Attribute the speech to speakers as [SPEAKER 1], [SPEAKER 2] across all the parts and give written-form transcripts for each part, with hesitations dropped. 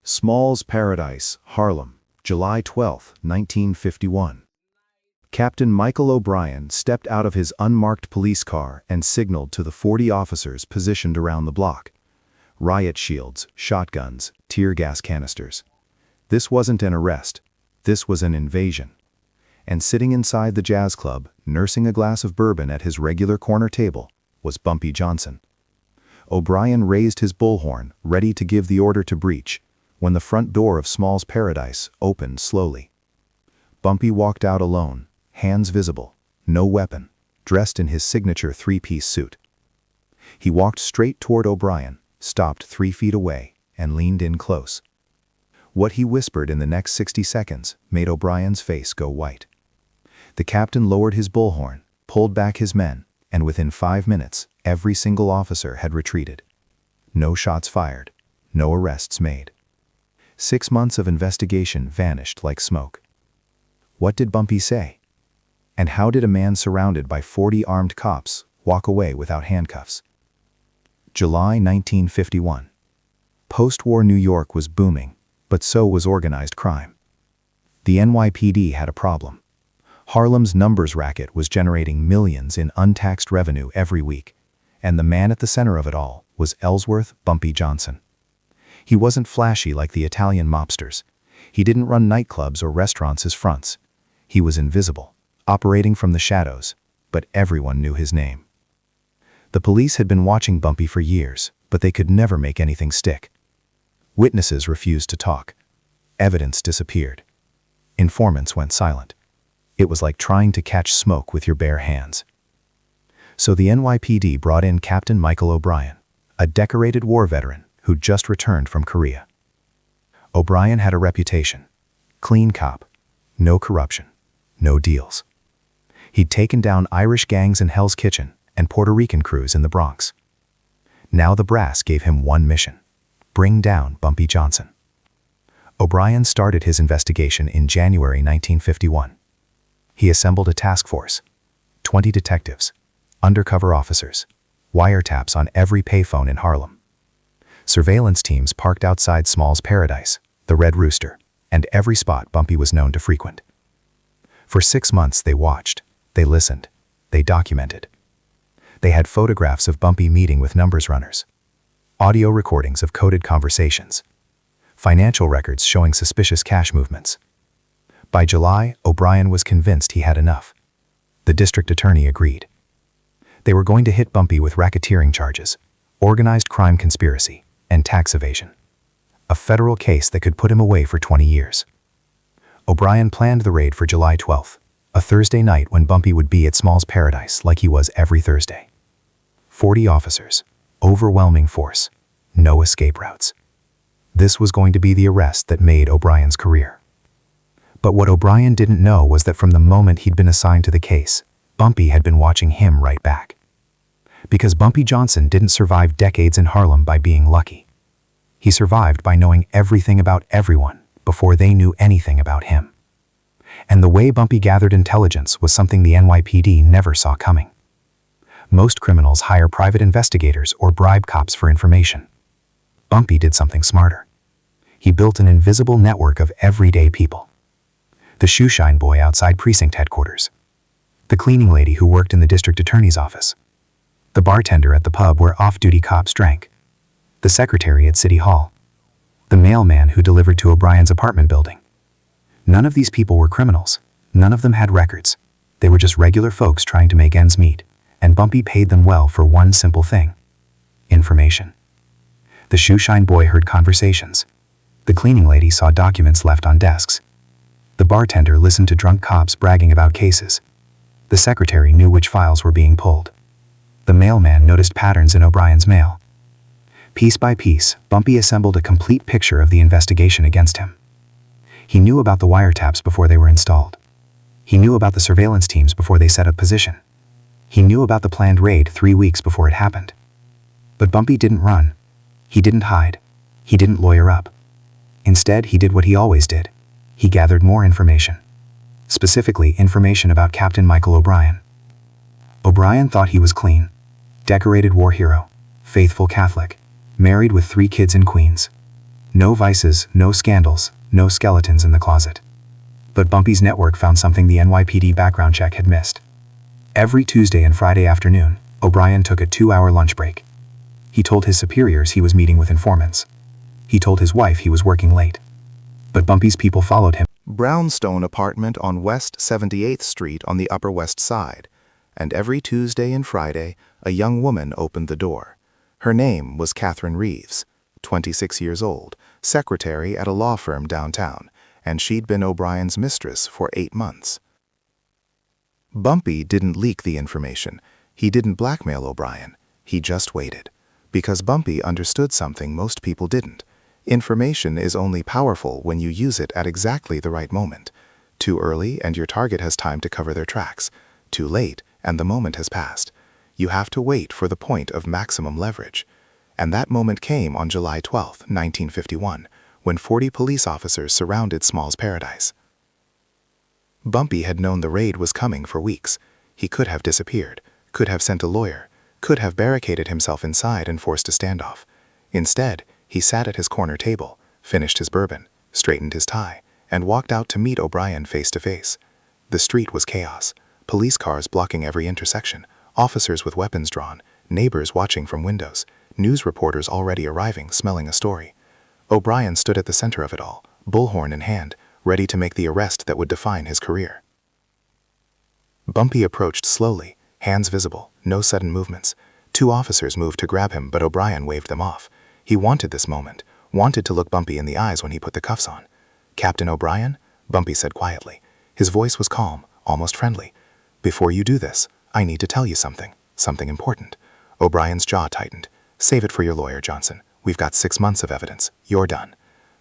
[SPEAKER 1] Small's Paradise, Harlem, July 12, 1951. Captain Michael O'Brien stepped out of his unmarked police car and signaled to the 40 officers positioned around the block. Riot shields, shotguns, tear gas canisters. This wasn't an arrest. This was an invasion. And sitting inside the jazz club, nursing a glass of bourbon at his regular corner table, was Bumpy Johnson. O'Brien raised his bullhorn, ready to give the order to breach, when the front door of Small's Paradise opened slowly. Bumpy walked out alone, hands visible, no weapon, dressed in his signature three-piece suit. He walked straight toward O'Brien, stopped 3 feet away, and leaned in close. What he whispered in the next 60 seconds made O'Brien's face go white. The captain lowered his bullhorn, pulled back his men, and within 5 minutes, every single officer had retreated. No shots fired, no arrests made. 6 months of investigation vanished like smoke. What did Bumpy say? And how did a man surrounded by 40 armed cops walk away without handcuffs? July 1951. Post-war New York was booming, but so was organized crime. The NYPD had a problem. Harlem's numbers racket was generating millions in untaxed revenue every week, and the man at the center of it all was Ellsworth Bumpy Johnson. He wasn't flashy like the Italian mobsters. He didn't run nightclubs or restaurants as fronts. He was invisible, operating from the shadows, but everyone knew his name. The police had been watching Bumpy for years, but they could never make anything stick. Witnesses refused to talk. Evidence disappeared. Informants went silent. It was like trying to catch smoke with your bare hands. So the NYPD brought in Captain Michael O'Brien, a decorated war veteran who'd just returned from Korea. O'Brien had a reputation. Clean cop. No corruption. No deals. He'd taken down Irish gangs in Hell's Kitchen and Puerto Rican crews in the Bronx. Now the brass gave him one mission: bring down Bumpy Johnson. O'Brien started his investigation in January 1951. He assembled a task force, 20 detectives, undercover officers, wiretaps on every payphone in Harlem. Surveillance teams parked outside Small's Paradise, the Red Rooster, and every spot Bumpy was known to frequent. For 6 months they watched, they listened, they documented. They had photographs of Bumpy meeting with numbers runners, audio recordings of coded conversations, financial records showing suspicious cash movements. By July, O'Brien was convinced he had enough. The district attorney agreed. They were going to hit Bumpy with racketeering charges, organized crime conspiracy, and tax evasion. A federal case that could put him away for 20 years. O'Brien planned the raid for July 12th, a Thursday night when Bumpy would be at Small's Paradise like he was every Thursday. 40 officers, overwhelming force, no escape routes. This was going to be the arrest that made O'Brien's career. But what O'Brien didn't know was that from the moment he'd been assigned to the case, Bumpy had been watching him right back. Because Bumpy Johnson didn't survive decades in Harlem by being lucky. He survived by knowing everything about everyone before they knew anything about him. And the way Bumpy gathered intelligence was something the NYPD never saw coming. Most criminals hire private investigators or bribe cops for information. Bumpy did something smarter. He built an invisible network of everyday people. The shoeshine boy outside precinct headquarters. The cleaning lady who worked in the district attorney's office. The bartender at the pub where off-duty cops drank. The secretary at City Hall. The mailman who delivered to O'Brien's apartment building. None of these people were criminals. None of them had records. They were just regular folks trying to make ends meet, and Bumpy paid them well for one simple thing: information. The shoeshine boy heard conversations. The cleaning lady saw documents left on desks. The bartender listened to drunk cops bragging about cases. The secretary knew which files were being pulled. The mailman noticed patterns in O'Brien's mail. Piece by piece, Bumpy assembled a complete picture of the investigation against him. He knew about the wiretaps before they were installed. He knew about the surveillance teams before they set up position. He knew about the planned raid 3 weeks before it happened. But Bumpy didn't run. He didn't hide. He didn't lawyer up. Instead, he did what he always did. He gathered more information. Specifically, information about Captain Michael O'Brien. O'Brien thought he was clean. Decorated war hero, faithful Catholic, married with 3 kids in Queens.
[SPEAKER 2] No vices, no scandals, no skeletons in the closet. But Bumpy's network found something the NYPD background check had missed. Every Tuesday and Friday afternoon, O'Brien took a 2-hour lunch break. He told his superiors he was meeting with informants. He told his wife he was working late. But Bumpy's people followed him.
[SPEAKER 1] Brownstone apartment on West 78th Street on the Upper West Side, and every Tuesday and Friday, a young woman opened the door. Her name was Catherine Reeves, 26 years old, secretary at a law firm downtown, and she'd been O'Brien's mistress for 8 months. Bumpy didn't leak the information. He didn't blackmail O'Brien. He just waited. Because Bumpy understood something most people didn't. Information is only powerful when you use it at exactly the right moment. Too early and your target has time to cover their tracks. Too late and the moment has passed. You have to wait for the point of maximum leverage. And that moment came on July 12, 1951, when 40 police officers surrounded Small's Paradise. Bumpy had known the raid was coming for weeks. He could have disappeared, could have sent a lawyer, could have barricaded himself inside and forced a standoff. Instead, he sat at his corner table, finished his bourbon, straightened his tie, and walked out to meet O'Brien face to face. The street was chaos, police cars blocking every intersection, officers with weapons drawn, neighbors watching from windows, news reporters already arriving smelling a story. O'Brien stood at the center of it all, bullhorn in hand, ready to make the arrest that would define his career. Bumpy approached slowly, hands visible, no sudden movements. 2 officers moved to grab him, but O'Brien waved them off. He wanted this moment, wanted to look Bumpy in the eyes when he put the cuffs on. "Captain O'Brien?" Bumpy said quietly. His voice was calm, almost friendly. "Before you do this, I need to tell you something important." O'Brien's jaw tightened. "Save it for your lawyer, Johnson. We've got 6 months of evidence. You're done."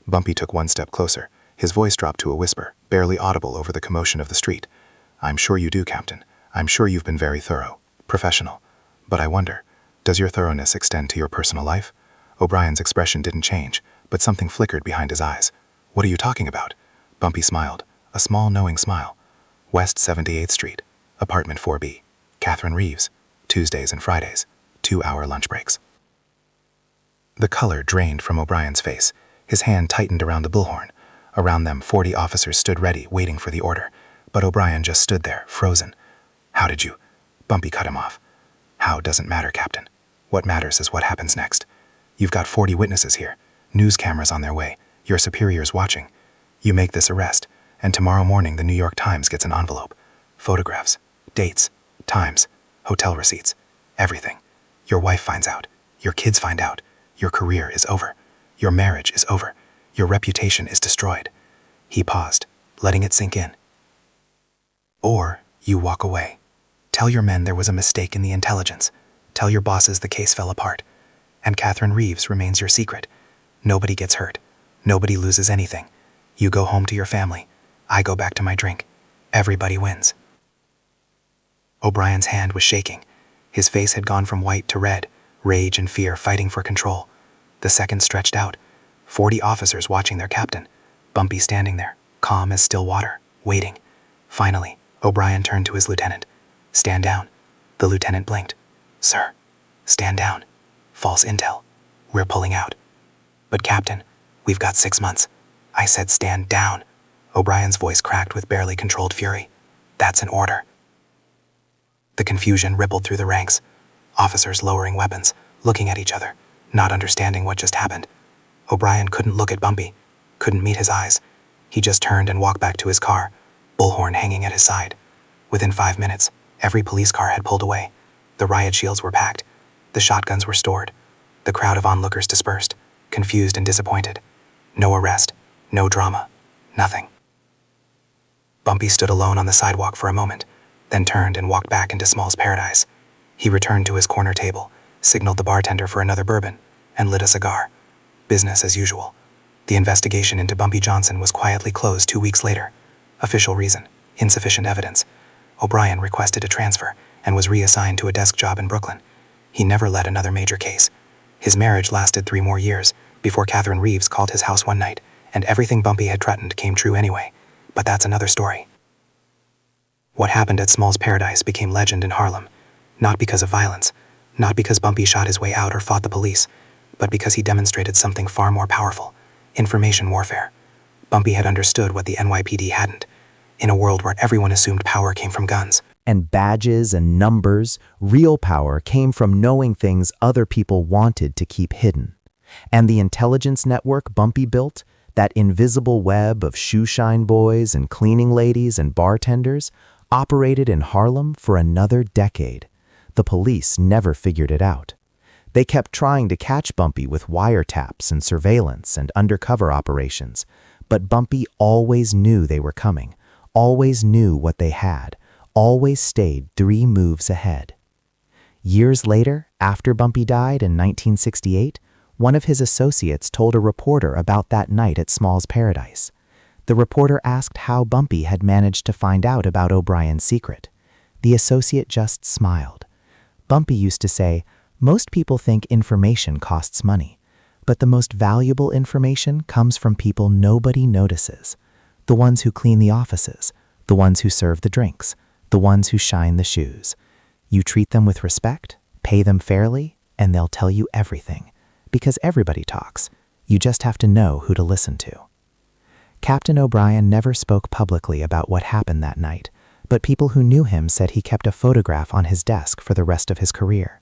[SPEAKER 1] Bumpy took 1 step closer. His voice dropped to a whisper, barely audible over the commotion of the street. "I'm sure you do, Captain. I'm sure you've been very thorough, professional. But I wonder, does your thoroughness extend to your personal life?" O'Brien's expression didn't change, but something flickered behind his eyes. "What are you talking about?" Bumpy smiled, a small knowing smile. "West 78th Street, apartment 4B, Catherine Reeves, Tuesdays and Fridays, 2-hour lunch breaks." The color drained from O'Brien's face. His hand tightened around the bullhorn. Around them, 40 officers stood ready, waiting for the order. But O'Brien just stood there, frozen. "How did you?" Bumpy cut him off. "How doesn't matter, Captain. What matters is what happens next. You've got 40 witnesses here, news cameras on their way, your superiors watching. You make this arrest, and tomorrow morning the New York Times gets an envelope. Photographs, dates, times, hotel receipts, everything. Your wife finds out. Your kids find out. Your career is over. Your marriage is over. Your reputation is destroyed." He paused, letting it sink in. "Or you walk away. Tell your men there was a mistake in the intelligence. Tell your bosses the case fell apart. And Catherine Reeves remains your secret. Nobody gets hurt. Nobody loses anything. You go home to your family. I go back to my drink. Everybody wins." O'Brien's hand was shaking. His face had gone from white to red, rage and fear fighting for control. The seconds stretched out. 40 officers watching their captain. Bumpy standing there, calm as still water, waiting. Finally, O'Brien turned to his lieutenant. "Stand down." The lieutenant blinked. "Sir." "Stand down. False intel. We're pulling out." "But Captain, we've got 6 months." "I said stand down." O'Brien's voice cracked with barely controlled fury. "That's an order." The confusion rippled through the ranks. Officers lowering weapons, looking at each other, not understanding what just happened. O'Brien couldn't look at Bumpy, couldn't meet his eyes. He just turned and walked back to his car, bullhorn hanging at his side. Within 5 minutes, every police car had pulled away. The riot shields were packed. The shotguns were stored. The crowd of onlookers dispersed, confused and disappointed. No arrest, no drama, nothing. Bumpy stood alone on the sidewalk for a moment, then turned and walked back into Small's Paradise. He returned to his corner table, signaled the bartender for another bourbon, and lit a cigar. Business as usual. The investigation into Bumpy Johnson was quietly closed 2 weeks later. Official reason: insufficient evidence. O'Brien requested a transfer and was reassigned to a desk job in Brooklyn. He never led another major case. His marriage lasted 3 more years before Catherine Reeves called his house one night, and everything Bumpy had threatened came true anyway. But that's another story. What happened at Small's Paradise became legend in Harlem, not because of violence, not because Bumpy shot his way out or fought the police, but because he demonstrated something far more powerful.
[SPEAKER 2] Information warfare. Bumpy had understood what the NYPD hadn't. In a world where everyone assumed power came from guns.
[SPEAKER 3] And badges and numbers, real power came from knowing things other people wanted to keep hidden. And the intelligence network Bumpy built, that invisible web of shoeshine boys and cleaning ladies and bartenders, operated in Harlem for another decade. The police never figured it out. They kept trying to catch Bumpy with wiretaps and surveillance and undercover operations, but Bumpy always knew they were coming, always knew what they had, always stayed 3 moves ahead. Years later, after Bumpy died in 1968, one of his associates told a reporter about that night at Small's Paradise. The reporter asked how Bumpy had managed to find out about O'Brien's secret. The associate just smiled. Bumpy used to say, "Most people think information costs money, but the most valuable information comes from people nobody notices. The ones who clean the offices, the ones who serve the drinks, the ones who shine the shoes. You treat them with respect, pay them fairly, and they'll tell you everything. Because everybody talks. You just have to know who to listen to." Captain O'Brien never spoke publicly about what happened that night, but people who knew him said he kept a photograph on his desk for the rest of his career.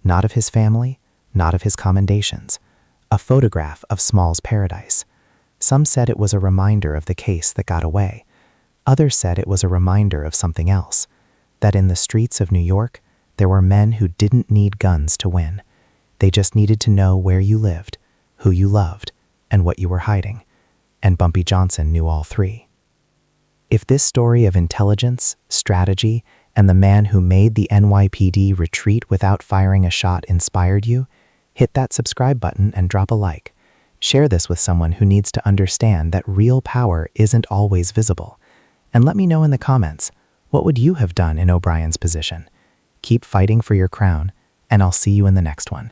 [SPEAKER 3] Not of his family, not of his commendations. A photograph of Small's Paradise. Some said it was a reminder of the case that got away. Others said it was a reminder of something else, that in the streets of New York, there were men who didn't need guns to win. They just needed to know where you lived, who you loved, and what you were hiding. And Bumpy Johnson knew all 3. If this story of intelligence, strategy, and the man who made the NYPD retreat without firing a shot inspired you, hit that subscribe button and drop a like. Share this with someone who needs to understand that real power isn't always visible. And let me know in the comments, what would you have done in O'Brien's position? Keep fighting for your crown, and I'll see you in the next one.